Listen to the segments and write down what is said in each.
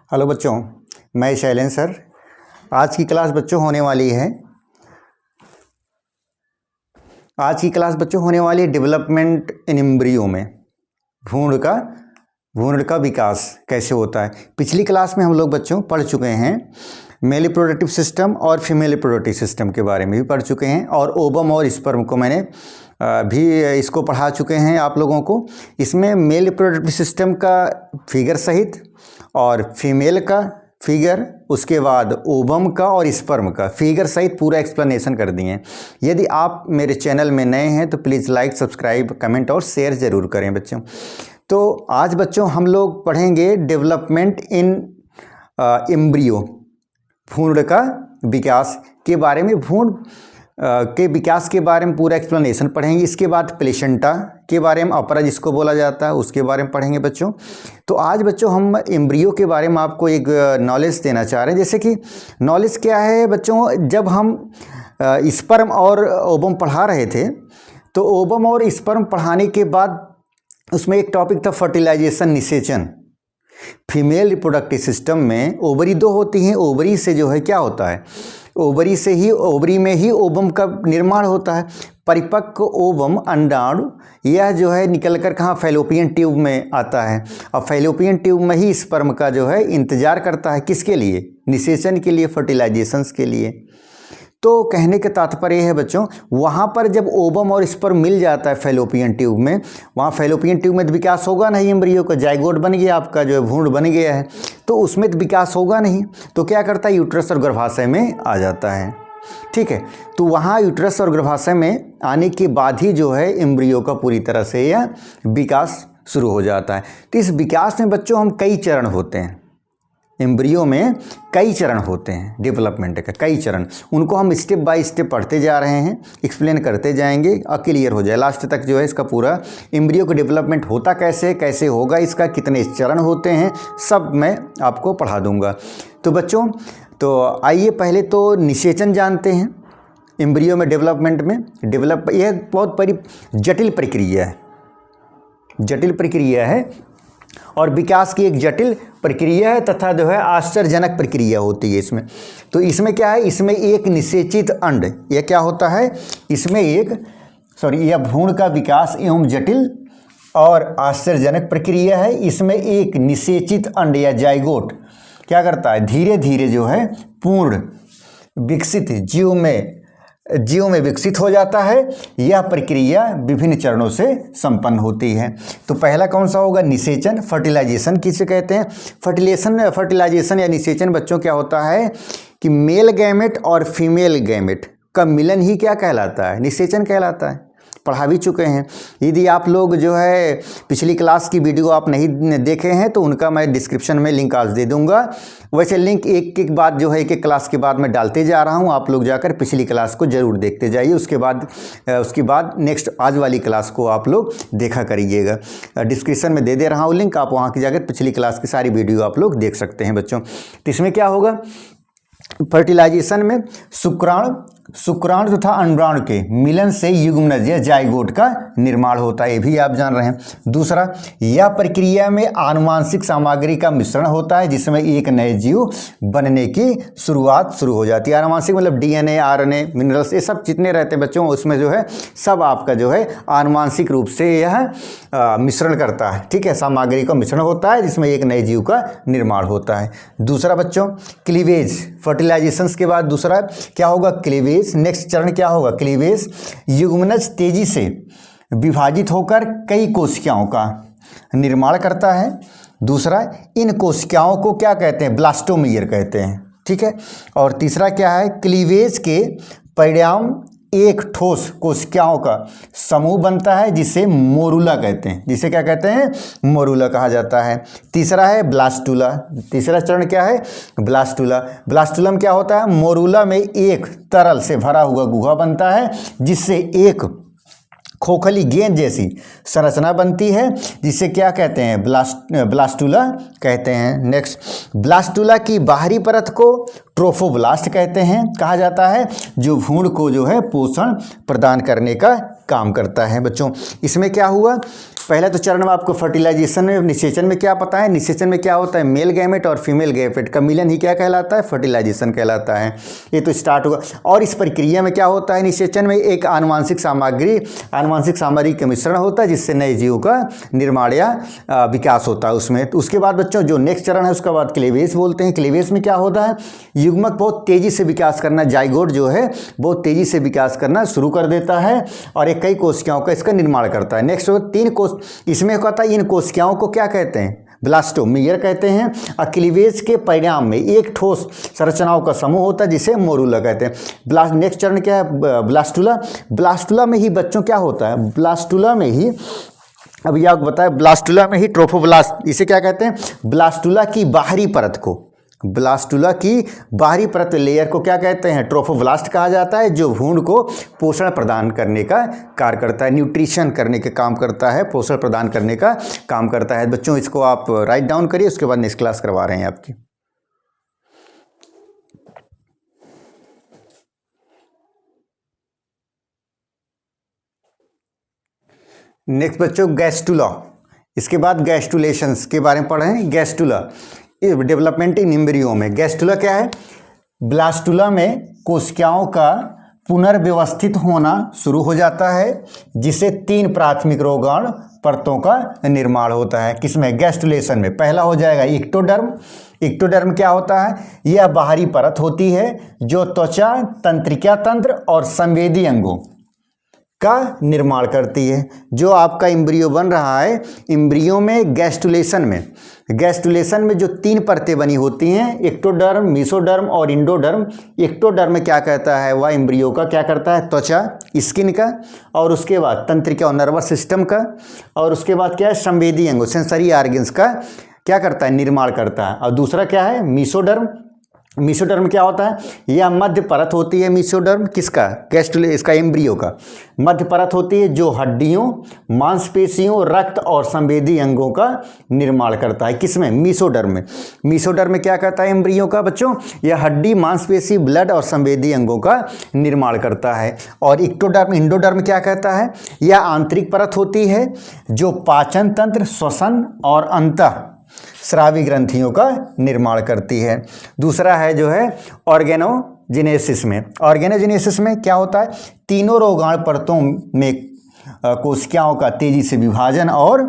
Hello बच्चों, मैं Shailendra sir. आज की क्लास बच्चों होने वाली है डेवलपमेंट इन एम्ब्रियो में भ्रूण का विकास कैसे होता है। पिछली क्लास में हम लोग बच्चों पढ़ चुके हैं मेल रिप्रोडक्टिव सिस्टम और फीमेल रिप्रोडक्टिव सिस्टम के बारे में भी पढ़ चुके हैं, और ओवम और स्पर्म को मैंने भी इसको पढ़ा चुके हैं आप लोगों को। इसमें मेल रिप्रोडक्टिव सिस्टम का फिगर सहित और फीमेल का फिगर, उसके बाद ओवम का और स्पर्म का फिगर सहित पूरा एक्सप्लेनेशन कर दिए हैं। यदि आप मेरे चैनल में नए हैं तो प्लीज़ लाइक, सब्सक्राइब, कमेंट और शेयर ज़रूर करें बच्चों। तो आज बच्चों हम लोग पढ़ेंगे डेवलपमेंट इन एम्ब्रियो, भ्रूण का विकास के बारे में। भ्रूण के विकास के बारे में पूरा एक्सप्लेनेशन पढ़ेंगे। इसके बाद प्लेसेंटा के बारे में, अपरा जिसको बोला जाता है, उसके बारे में पढ़ेंगे बच्चों। तो आज बच्चों हम एम्ब्रियो के बारे में आपको एक नॉलेज देना चाह रहे हैं। जैसे कि नॉलेज क्या है बच्चों, जब हम स्पर्म और ओवम पढ़ा रहे थे तो ओवम और स्पर्म पढ़ाने के बाद उसमें एक टॉपिक था फर्टिलाइजेशन, निषेचन। फीमेल रिप्रोडक्टिव सिस्टम में ओवरी दो होती हैं। ओवरी से जो है क्या होता है, ओवरी में ही ओवम का निर्माण होता है। परिपक्व ओवम अंडाणु यह जो है निकलकर कहाँ, फैलोपियन ट्यूब में आता है। और फैलोपियन ट्यूब में ही स्पर्म का जो है इंतजार करता है, किसके लिए, निषेचन के लिए, फर्टिलाइजेशंस के लिए। तो कहने का तात्पर्य है बच्चों, वहाँ पर जब ओवम और स्पर्म मिल जाता है फैलोपियन ट्यूब में, वहाँ फैलोपियन ट्यूब में तो विकास होगा नहीं, एम्ब्रियो का जाइगोट बन गया, आपका जो है भ्रूण बन गया है, तो उसमें तो विकास होगा नहीं। तो क्या करता है, यूट्रस और गर्भाशय में आ जाता है। ठीक है, तो वहाँ यूट्रस और गर्भाशय में आने के बाद ही जो है एम्ब्रियो का पूरी तरह से यह विकास शुरू हो जाता है। तो इस विकास में बच्चों हम कई चरण होते हैं, एम्ब्रियो में कई चरण होते हैं, डेवलपमेंट का कई चरण, उनको हम स्टेप बाय स्टेप पढ़ते जा रहे हैं, एक्सप्लेन करते जाएंगे और क्लियर हो जाए लास्ट तक जो है इसका पूरा एम्ब्रियो का डेवलपमेंट होता कैसे होगा, इसका कितने चरण होते हैं, सब मैं आपको पढ़ा दूंगा। तो बच्चों, तो आइए पहले तो निषेचन जानते हैं। एम्ब्रियो में डेवलपमेंट में यह बहुत बड़ी जटिल प्रक्रिया है और विकास की एक जटिल प्रक्रिया है तथा जो है आश्चर्यजनक प्रक्रिया होती है इसमें। तो इसमें क्या है, इसमें एक निषेचित अंड, यह क्या होता है, इसमें यह भ्रूण का विकास एवं जटिल और आश्चर्यजनक प्रक्रिया है। इसमें एक निषेचित अंड या जाइगोट क्या करता है, धीरे धीरे जो है पूर्ण विकसित जीव में विकसित हो जाता है। यह प्रक्रिया विभिन्न चरणों से संपन्न होती है। तो पहला कौन सा होगा, निषेचन, फर्टिलाइजेशन किसे कहते हैं। फर्टिलाइजेशन या निषेचन बच्चों क्या होता है कि मेल गैमेट और फीमेल गैमेट का मिलन ही क्या कहलाता है, निषेचन कहलाता है। पढ़ा भी चुके हैं। यदि आप लोग जो है पिछली क्लास की वीडियो आप नहीं देखे हैं तो उनका मैं डिस्क्रिप्शन में लिंक आज दे दूंगा। वैसे लिंक एक बाद जो है एक क्लास के बाद मैं डालते जा रहा हूं, आप लोग जाकर पिछली क्लास को ज़रूर देखते जाइए। उसके बाद नेक्स्ट आज वाली क्लास को आप लोग देखा करिएगा। डिस्क्रिप्शन में दे रहा हूँ लिंक, आप वहाँ की जाकर पिछली क्लास की सारी वीडियो आप लोग देख सकते हैं बच्चों। तो इसमें क्या होगा, फर्टिलाइजेशन में शुक्राणु तथा अंडाणु के मिलन से युग्मनज या जाइगोट का निर्माण होता है, ये भी आप जान रहे हैं। दूसरा, यह प्रक्रिया में आनुवांशिक सामग्री का मिश्रण होता है जिसमें एक नए जीव बनने की शुरुआत शुरू हो जाती है। आनुवांशिक मतलब डीएनए, आरएनए, मिनरल्स, ये सब जितने रहते हैं बच्चों, उसमें जो है सब आपका जो है आनुवांशिक रूप से यह मिश्रण करता है। ठीक है, सामग्री का मिश्रण होता है जिसमें एक नए जीव का निर्माण होता है। दूसरा बच्चों, क्लीवेज, फर्टिलाइजेशन के बाद दूसरा क्या होगा, क्लीवेज। नेक्स्ट चरण क्या होगा, क्लीवेज। युग्मनज तेजी से विभाजित होकर कई कोशिकाओं का निर्माण करता है। दूसरा, इन कोशिकाओं को क्या कहते हैं, ब्लास्टोमेयर कहते हैं। ठीक है, और तीसरा क्या है, क्लीवेज के परिणाम एक ठोस कोशिकाओं का समूह बनता है जिसे मोरूला कहते हैं, जिसे क्या कहते हैं, मोरूला कहा जाता है। तीसरा है ब्लास्टूला। तीसरा चरण क्या है, ब्लास्टूला। ब्लास्टूलम क्या होता है, मोरूला में एक तरल से भरा हुआ गुहा बनता है जिससे एक खोखली गेंद जैसी संरचना बनती है जिसे क्या कहते हैं, ब्लास्टूला कहते हैं। नेक्स्ट, ब्लास्टूला की बाहरी परत को ट्रोफोब्लास्ट कहते हैं, कहा जाता है, जो भ्रूण को जो है पोषण प्रदान करने का काम करता है। बच्चों, इसमें क्या हुआ, पहले तो चरण में आपको फर्टिलाइजेशन में निषेचन में क्या पता है, निषेचन में क्या होता है, मेल गैमेट और फीमेल गैमेट का मिलन ही क्या कहलाता है, फर्टिलाइजेशन कहलाता है। ये तो स्टार्ट होगा। और इस प्रक्रिया में क्या होता है, निषेचन में एक आनुवांशिक सामग्री का मिश्रण होता है जिससे नए जीव का निर्माण या विकास होता है उसमें। तो उसके बाद बच्चों जो नेक्स्ट चरण है उसके बाद क्लेवेज बोलते हैं। क्लेवेज में क्या होता है, युग्मक बहुत तेजी से विकास करना, जाइगोट जो है बहुत तेजी से विकास करना शुरू कर देता है और एक कई कोशिकाओं का इसका निर्माण करता है। नेक्स्ट 3 कोश, इसमें कहता है इन कोशिकाओं को क्या कहते हैं, ब्लास्टोमियर कहते हैं। और क्लीवेज के परिणाम में एक ठोस संरचनाओं का समूह होता है जिसे मोरूला कहते हैं। नेक्स्ट चरण क्या है, ब्लास्टुला। ब्लास्टुला में ही बच्चों क्या होता है, ब्लास्टुला में ही अभी आपको बताया, ब्लास्टुला में ही ट्रोफोब्लास्ट, इसे क्या कहते हैं, ब्लास्टुला की बाहरी परत को, ब्लास्टुला की बाहरी परत लेयर को क्या कहते हैं, ट्रोफोब्लास्ट कहा जाता है, जो भ्रूण को पोषण प्रदान करने का कार्य करता है, न्यूट्रिशन करने के काम करता है, पोषण प्रदान करने का काम करता है। बच्चों इसको आप राइट डाउन करिए, उसके बाद नेक्स्ट क्लास करवा रहे हैं आपकी। नेक्स्ट बच्चों गैस्टुला, इसके बाद गैस्टुलेशंस के बारे में पढ़ें। गैस्टुला डेवलपमेंट इन एम्ब्रियो में, गैस्टुला क्या है, ब्लास्टुला में कोशिकाओं का पुनर्व्यवस्थित होना शुरू हो जाता है जिसे 3 प्राथमिक रोगाणु परतों का निर्माण होता है। किसमें, गैस्टुलेशन में। पहला हो जाएगा इक्टोडर्म। इक्टोडर्म क्या होता है, यह बाहरी परत होती है जो त्वचा, तंत्रिका तंत्र और संवेदी अंगों का निर्माण करती है। जो आपका एम्ब्रियो बन रहा है, एम्ब्रियो में गैस्टुलेशन में जो 3 परतें बनी होती हैं, एक्टोडर्म, मेसोडर्म और इंडोडर्म। एक्टोडर्म में क्या कहता है, वह एम्ब्रियो का क्या करता है, त्वचा, स्किन का, और उसके बाद तंत्रिका और नर्वस सिस्टम का, और उसके बाद क्या है, संवेदी अंगों, सेंसरी ऑर्गन्स का क्या करता है, निर्माण करता है। और दूसरा क्या है, मेसोडर्म। मेसोडर्म क्या होता है, यह मध्य परत होती है। मेसोडर्म किसका, गैस्टुले, इसका एम्ब्रियो का मध्य परत होती है जो हड्डियों, मांसपेशियों, रक्त और संवेदी अंगों का निर्माण करता है। किसमें, मेसोडर्म में। मेसोडर्म में क्या करता है एम्ब्रियो का बच्चों, यह हड्डी, मांसपेशी, ब्लड और संवेदी अंगों का निर्माण करता है। और इक्टोडर्म, इंडोडर्म क्या कहता है, यह आंतरिक परत होती है जो पाचन तंत्र, श्वसन और अंतः स्रावी ग्रंथियों का निर्माण करती है। दूसरा है जो है ऑर्गेनोजेनेसिस में। ऑर्गेनोजेनेसिस में क्या होता है, तीनों रोगाणु परतों में कोशिकाओं का तेजी से विभाजन और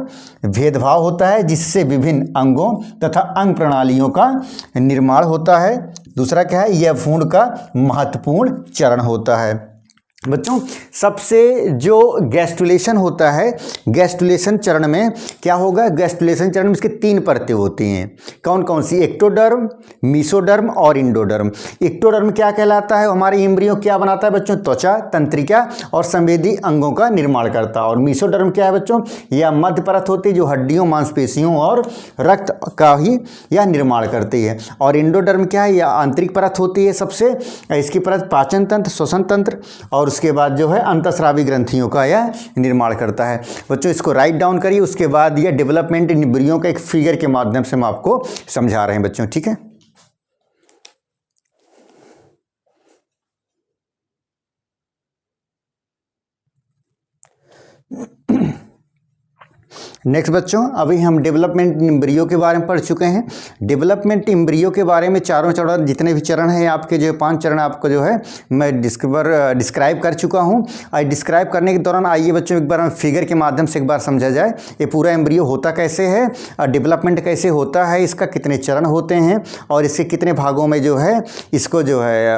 भेदभाव होता है जिससे विभिन्न अंगों तथा अंग प्रणालियों का निर्माण होता है। दूसरा क्या है, यह भ्रूण का महत्वपूर्ण चरण होता है। बच्चों सबसे जो गैस्टुलेशन होता है, गैस्टुलेशन चरण में क्या होगा, गैस्टुलेशन चरण में इसके 3 परतें होती हैं। कौन कौन सी, एक्टोडर्म, मेसोडर्म और इंडोडर्म। एक्टोडर्म क्या कहलाता है, हमारे एम्ब्रियो क्या बनाता है बच्चों, त्वचा, तंत्रिका और संवेदी अंगों का निर्माण करता है। और मेसोडर्म क्या है बच्चों, यह मध्य परत होती है जो हड्डियों, मांसपेशियों और रक्त का ही यह निर्माण करती है। और इंडोडर्म क्या है, यह आंतरिक परत होती है सबसे, इसकी परत पाचन तंत्र, श्वसन तंत्र और उसके बाद जो है अंतःस्रावी ग्रंथियों का यह निर्माण करता है। बच्चों इसको राइट डाउन करिए, उसके बाद यह डेवलपमेंट इन एम्ब्रियो का एक फिगर के माध्यम से हम आपको समझा रहे हैं बच्चों, ठीक है। नेक्स्ट बच्चों अभी हम डेवलपमेंट एम्ब्रियो के बारे में पढ़ चुके हैं। डेवलपमेंट एम्ब्रियो के बारे में चारों चरण, जितने भी चरण हैं आपके, जो 5 चरण आपको जो है मैं डिस्क्राइब कर चुका हूं। और डिस्क्राइब करने के दौरान आइए बच्चों एक बार हम फिगर के माध्यम से एक बार समझा जाए ये पूरा एम्ब्रियो होता कैसे है और डेवलपमेंट कैसे होता है, इसका कितने चरण होते हैं और इसके कितने भागों में जो है इसको जो है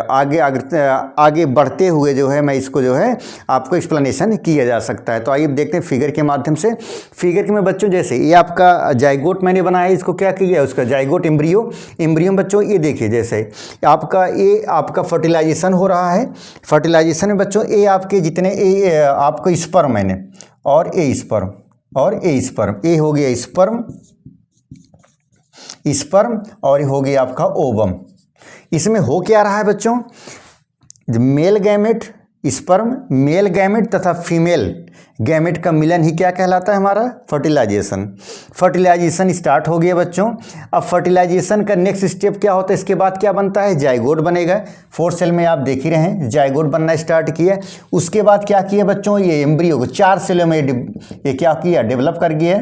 आगे बढ़ते हुए जो है मैं इसको जो है आपको एक्सप्लेनेशन किया जा सकता है। तो आइए देखते हैं फिगर के माध्यम से। फिगर के में बच्चों जैसे ये आपका जाइगोट मैंने बनाया, इसको क्या किया, उसका जाइगोट एम्ब्रियो बच्चों ये देखिए, जैसे आपका फर्टिलाइजेशन हो रहा है। फर्टिलाइजेशन में बच्चों ये आपके जितने आपको स्पर्म मैंने और ए स्पर्म ये हो गया स्पर्म और ये हो गया आपका ओवम। इसमें हो क्या रहा है बच्चों, male gamete sperm, male gamete तथा फीमेल गैमेट का मिलन ही क्या कहलाता है हमारा? फर्टिलाइजेशन। फर्टिलाइजेशन स्टार्ट हो गया बच्चों। अब फर्टिलाइजेशन का नेक्स्ट स्टेप क्या होता है? इसके बाद क्या बनता है? जाइगोट बनेगा। 4 सेल में आप देख ही रहे हैं जाइगोट बनना स्टार्ट किया। उसके बाद क्या किया बच्चों? ये एम्ब्रियो को 4 सेलों में ये क्या किया? डेवलप कर गया।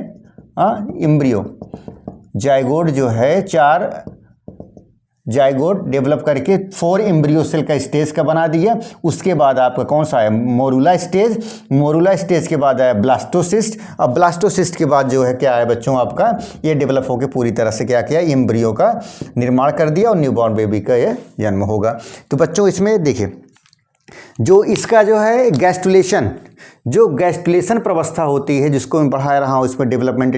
एम्ब्रियो जाइगोट जो है 4 जाइगोट डेवलप करके 4 एम्ब्रियो सेल का स्टेज का बना दिया। उसके बाद आपका कौन सा है? Morula stage. मोरुला स्टेज के बाद आया ब्लास्टोसिस्ट। अब ब्लास्टोसिस्ट के बाद जो है क्या है बच्चों? आपका ये डेवलप होकर पूरी तरह से क्या किया? एम्ब्रियो का निर्माण कर दिया और न्यूबॉर्न बेबी का ये जन्म होगा। तो बच्चों इसमें देखिए जो इसका जो है गैस्टुलेशन, जो गैस्टुलेशन प्रवस्था होती है जिसको मैं पढ़ा रहा हूँ इसमें डेवलपमेंट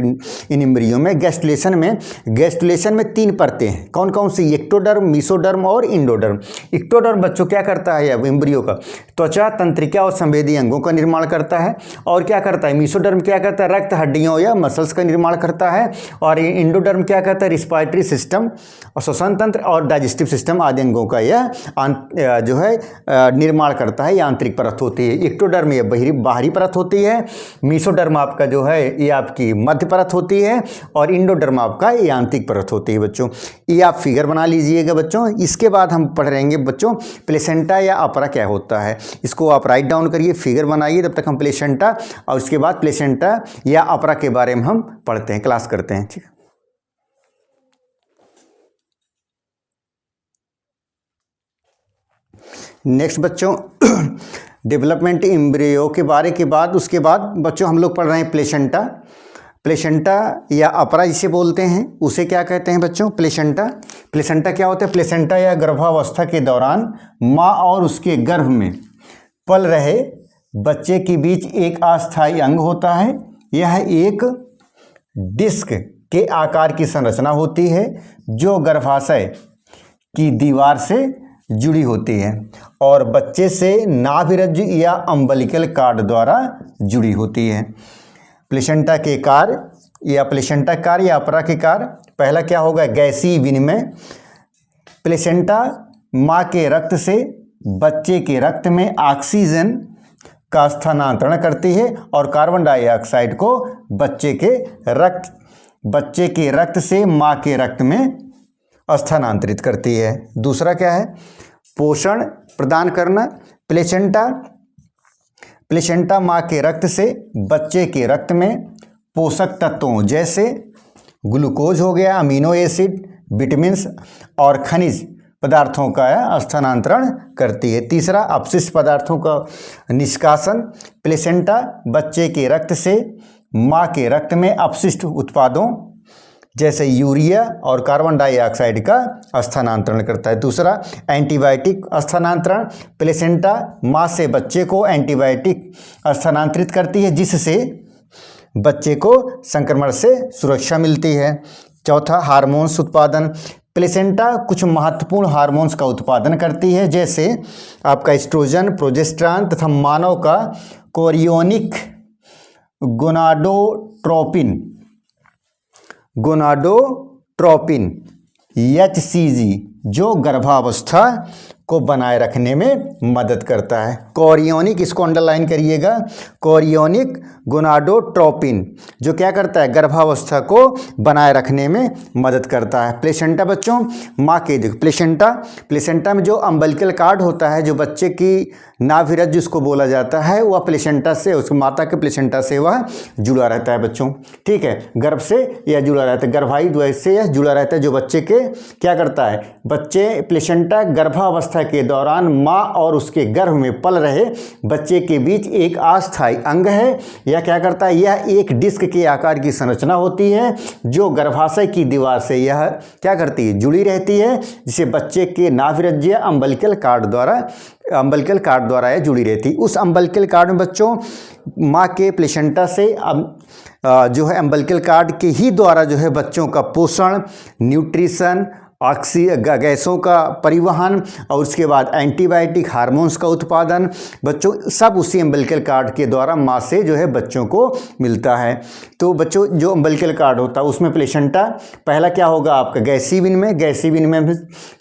इन एम्ब्रियो में, गैस्टुलेशन में 3 परतें हैं। कौन कौन सी? एक्टोडर्म, मीसोडर्म और इंडोडर्म। एक्टोडर्म बच्चों क्या करता है? अब एम्ब्रियो का त्वचा, तंत्रिका और संवेदी अंगों का निर्माण करता है। और क्या करता है? मीसोडर्म क्या करता है? रक्त, हड्डियों या मसल्स का निर्माण करता है। और इंडोडर्म क्या करता है? रिस्पायरेटरी सिस्टम और श्वसन तंत्र और डाइजेस्टिव सिस्टम आदि अंगों का यह जो है निर्माण करता है। ये आंतरिक परत होती है। एक्टोडर्म ये बाहरी परत होती है। मीसोडर्म आपका जो है ये आपकी मध्य परत होती है। और इंडोडर्म आपका ये आंतरिक परत होती है बच्चों। ये आप फिगर बना लीजिएगा बच्चों। इसके बाद हम पढ़ रहेंगे बच्चों प्लेसेंटा या अपरा क्या होता है। इसको आप राइट डाउन करिए, फिगर बनाइए, तब तक हम प्लेसेंटा और उसके बाद प्लेसेंटा या अपरा के बारे में हम पढ़ते हैं, क्लास करते हैं। ठीक है। नेक्स्ट बच्चों डेवलपमेंट एम्ब्रियो के बारे के बाद उसके बाद बच्चों हम लोग पढ़ रहे हैं प्लेसेंटा। प्लेसेंटा या अपरा जिसे बोलते हैं उसे क्या कहते हैं बच्चों? प्लेसेंटा। प्लेसेंटा क्या होता है? प्लेसेंटा या गर्भावस्था के दौरान माँ और उसके गर्भ में पल रहे बच्चे के बीच एक अस्थायी अंग होता है। यह एक डिस्क के आकार की संरचना होती है जो गर्भाशय की दीवार से जुड़ी होती है और बच्चे से नाभिरज्जु या अम्बिलिकल कार्ड द्वारा जुड़ी होती है। प्लेसेंटा के कार्य या प्लेसेंटा कार्य या अपरा के कार्य, पहला क्या होगा? गैसीय विनिमय। प्लेसेंटा माँ के रक्त से बच्चे के रक्त में ऑक्सीजन का स्थानांतरण करती है और कार्बन डाइऑक्साइड को बच्चे के रक्त से माँ के रक्त में स्थानांतरित करती है। दूसरा क्या है? पोषण प्रदान करना। प्लेसेंटा माँ के रक्त से बच्चे के रक्त में पोषक तत्वों जैसे ग्लूकोज हो गया, अमीनो एसिड, विटामिन्स और खनिज पदार्थों का स्थानांतरण करती है। तीसरा अपशिष्ट पदार्थों का निष्कासन। प्लेसेंटा बच्चे के रक्त से माँ के रक्त में अपशिष्ट उत्पादों जैसे यूरिया और कार्बन डाइऑक्साइड का स्थानांतरण करता है। दूसरा एंटीबायोटिक स्थानांतरण। प्लेसेंटा माँ से बच्चे को एंटीबायोटिक स्थानांतरित करती है जिससे बच्चे को संक्रमण से सुरक्षा मिलती है। चौथा हार्मोन्स उत्पादन। प्लेसेंटा कुछ महत्वपूर्ण हार्मोन्स का उत्पादन करती है जैसे आपका एस्ट्रोजन, प्रोजेस्टेरॉन तथा मानव का कोरियोनिक गोनाडोट्रोपिन HCG जो गर्भावस्था को बनाए रखने में मदद करता है। कोरियोनिक, इसको अंडरलाइन करिएगा, कोरियोनिक गोनाडोट्रोपिन जो क्या करता है? गर्भावस्था को बनाए रखने में मदद करता है। प्लेसेंटा बच्चों माँ के प्लेसेंटा में जो अम्बिलिकल कार्ड होता है, जो बच्चे की नाभिरज्जु जिसको बोला जाता है, वह प्लेसेंटा से, उस माता के प्लेसेंटा से वह जुड़ा रहता है बच्चों। ठीक है, गर्भ से यह जुड़ा रहता है, गर्भाई द्वय से यह जुड़ा रहता है, जो बच्चे के क्या करता है? बच्चे प्लेसेंटा गर्भावस्था के दौरान माँ और उसके गर्भ में पल रहे बच्चे के बीच एक अस्थायी अंग है। यह क्या करता है? यह एक डिस्क के आकार की संरचना होती है जो गर्भाशय की दीवार से यह क्या करती है? जुड़ी रहती है, जिसे बच्चे के नाभिरज्जु या अम्बिलिकल कार्ड द्वारा यह जुड़ी रहती है। उस अम्बिलिकल कार्ड में बच्चों माँ के प्लेसेंटा से जो है अम्बिलिकल कार्ड के ही द्वारा जो है बच्चों का पोषण, न्यूट्रिशन गैसों का परिवहन और उसके बाद एंटीबायोटिक हार्मोन्स का उत्पादन बच्चों सब उसी अम्बिलिकल कार्ड के द्वारा माँ से जो है बच्चों को मिलता है। तो बच्चों जो अम्बिलिकल कार्ड होता है उसमें प्लेसेंटा पहला क्या होगा आपका गैसीय विनिमय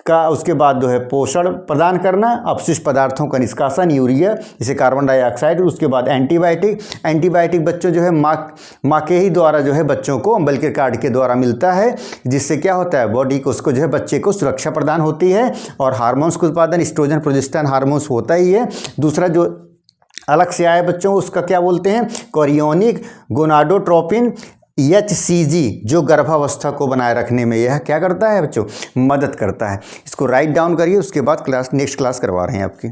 का, उसके बाद जो है पोषण प्रदान करना, अपशिष्ट पदार्थों का निष्कासन, यूरिया जैसे कार्बन डाइऑक्साइड, उसके बाद एंटीबायोटिक बच्चों जो है माँ के ही द्वारा जो है बच्चों को अम्बिलिकल कार्ड के द्वारा मिलता है, जिससे क्या होता है बॉडी को उसको जो है बच्चे को सुरक्षा प्रदान होती है। और हार्मोन्स का उत्पादन एस्ट्रोजन प्रोजेस्टेरोन हार्मोन्स होता ही है। दूसरा जो अलग से आया बच्चों उसका क्या बोलते हैं कोरियोनिक गोनाडोट्रोपिन HCG, जो गर्भावस्था को बनाए रखने में यह क्या करता है बच्चों मदद करता है। इसको राइट डाउन करिए, उसके बाद नेक्स्ट क्लास करवा रहे हैं आपकी।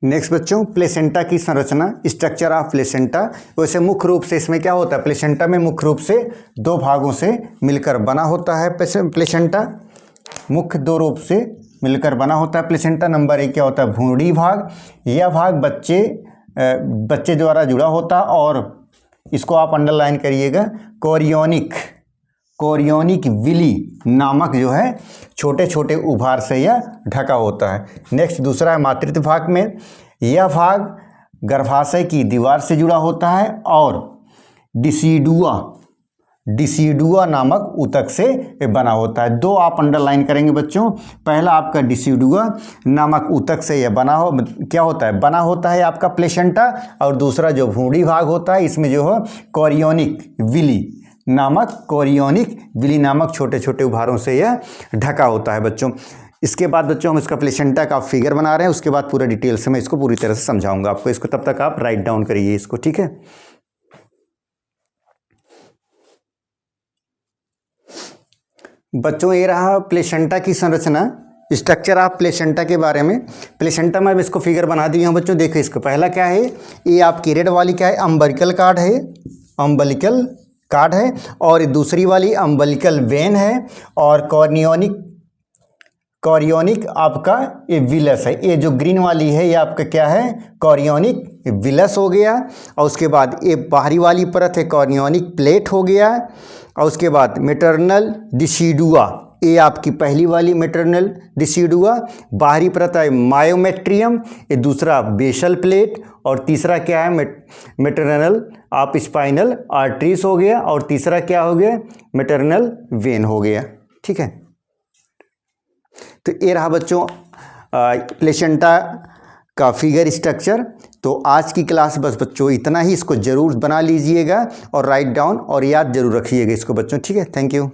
नेक्स्ट बच्चों प्लेसेंटा की संरचना, स्ट्रक्चर ऑफ प्लेसेंटा। वैसे मुख्य रूप से इसमें क्या होता है प्लेसेंटा में मुख्य रूप से दो भागों से मिलकर बना होता है प्लेसेंटा, मुख्य दो रूप से मिलकर बना होता है प्लेसेंटा। नंबर 1 क्या होता है भ्रूणी भाग, यह भाग बच्चे द्वारा जुड़ा होता है और इसको आप अंडरलाइन करिएगा कोरियोनिक विली नामक जो है छोटे छोटे उभार से यह ढका होता है। नेक्स्ट दूसरा है मातृत्व भाग में, यह भाग गर्भाशय की दीवार से जुड़ा होता है और डिसीडुआ नामक ऊतक से बना होता है। दो आप अंडरलाइन करेंगे बच्चों, पहला आपका डिसीडुआ नामक ऊतक से यह बना होता है आपका प्लेसेंटा, और दूसरा जो भ्रूणी भाग होता है इसमें जो है कोरियोनिक विली नामक छोटे छोटे उभारों से यह ढका होता है बच्चों। इसके बाद बच्चों हम इसका प्लेसेंटा का फिगर बना रहे हैं, उसके बाद पूरा डिटेल से मैं इसको पूरी तरह से समझाऊंगा आपको। इसको तब तक आप राइट डाउन करिए इसको, ठीक है। बच्चों ये रहा प्लेसेंटा की संरचना, स्ट्रक्चर ऑफ प्लेसेंटा के बारे में। प्लेसेंटा में अब इसको फिगर बना दिए हूँ बच्चों। देखो इसको पहला क्या है, ये आपकी रेड वाली क्या है अम्बिलिकल कार्ड है और दूसरी वाली अम्बिलिकल वेन है, और कोरियोनिक आपका ये विलस है। ये जो ग्रीन वाली है ये आपका क्या है कोरियोनिक विलस हो गया, और उसके बाद ये बाहरी वाली परत है कोरियोनिक प्लेट हो गया, और उसके बाद मैटरनल डिसीडुआ, ये आपकी पहली वाली मैटरनल डिसीडुआ, बाहरी परत है मायोमेट्रियम, ये दूसरा बेसल प्लेट, और तीसरा क्या है मैटरनल आप स्पाइनल आर्टरीज हो गया, और तीसरा क्या हो गया मैटरनल वेन हो गया, ठीक है। तो ये रहा बच्चों प्लेसेंटा का फिगर स्ट्रक्चर। तो आज की क्लास बस बच्चों इतना ही, इसको ज़रूर बना लीजिएगा और राइट डाउन और याद जरूर रखिएगा इसको बच्चों, ठीक है। Thank you.